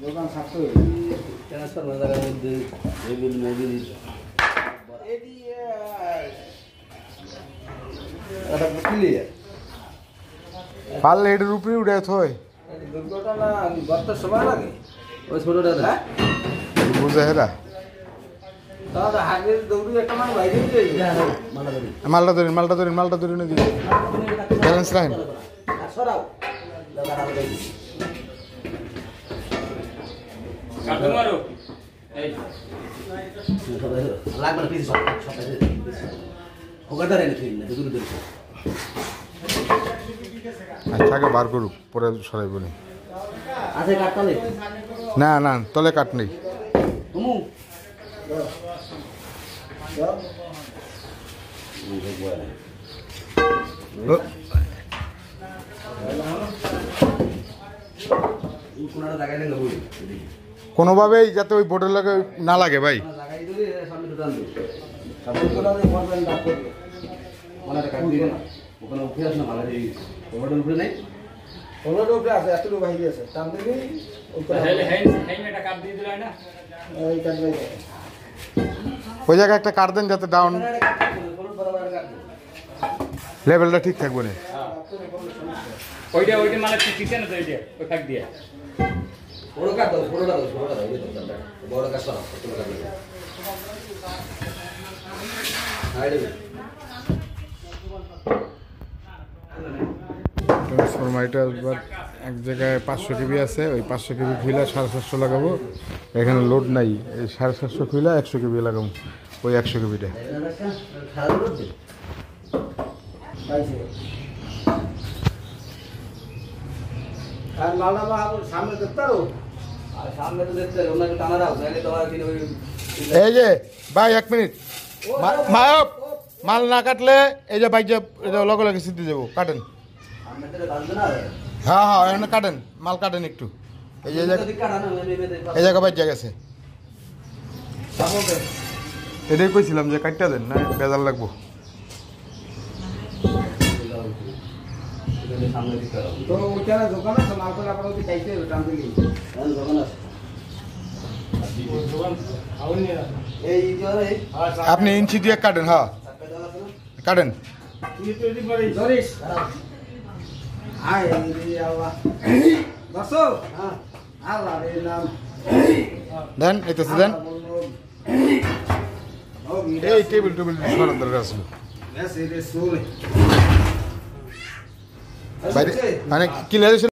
দোকান থাকতো ট্রান্সফার জায়গার মধ্যে টেবিল মেবিল এটি এটা ক্লিয়ার পারলে এটার উপরে উঠে থয় দুর্ঘটনা গর্তের সময় লাগে ওই ছোটটা হ্যাঁ বুঝে হেরা তাহলে হাগের দৌড়ি একটা মানুষ বাইরে দিয়ে মালটা ধরে না দিই ব্যালেন্স রাখেন সরাও কাটু মারো এই লাগবে না প্লিজ সব ওটা ধরে নিন না দুটো ধরে আচ্ছা আগে বার করুক পরে সরাইব নি আছে কাটতালে না তলে কাট নেই তুমু কোনটা জায়গায় নেই বলি কোনোভাবেই যাতে ওই বোর্ডের লাগে না লাগে ভাই লাগাই দিলে সামনে তো টান দিই সাপোর্ট করবেন ডাক করবে ওনাটা কাট দিবে না ওখানে উঠে আসে না ভালো এই ওটার উপরে নাই হলোর উপরে আছে এতটুকু বাইরে আছে টান দিবি হেলে হেলমেটটা কাট দিয়ে দিলাই না ওই কাটবে ওই জায়গায় একটা কাট দেন যাতে ডাউন লেভেলটা ঠিক থাকবে না ওইটা মানে ঠিক না তো ওইটা ওই ফাক দিয়া বড় কাট দাও বড় কাট সরা ছোট কাট দাও হাইডে ট্রান্সফরমার এটা একবার এক জায়গায় 500 কেবি আছে ওই 500 কেবি খুইলা 750 লাগাবো এখানে লোড নাই এই 750 খুইলা 100 কেবি লাগাবো ওই 100 কেবিটা খারাপ করতে পাইছে আর মালদা বাবু সামনে দেখতে পারো আর সামনে তো দেখতে ওনাকে টানা দাও নাহলে তোমার কিনে ওই এই যে ভাই 1 মিনিট মায়প মাল না কাটলে এই যে বাইক যে লগে লগে সিদ্ধি যাবো কাটেন সামনে থেকে বাঁধবে না হ্যাঁ এখানে কাটেন মাল কাটেন একটু এই যে এই জায়গা বাইক গেছে এটাই কইছিলাম যে কাটটা দেন না বেজাল লাগবো সামনে দিতে হবে তো ওইখানে দোকান আছে মাল করে আপনার ওই চাইতে টান দিলি দোকান আছে এই জরে আপনি ইঞ্চি দিয়ে কাটেন হ্যাঁ কাটেন ধরিস আয় আল্লাহ বসো হ্যাঁ আল্লাহ রে নাম দেন এইটাছে দেন এই টেবিল সরার দরকার আছে এসে রে সোলে বাইরে মানে কি লেগেছে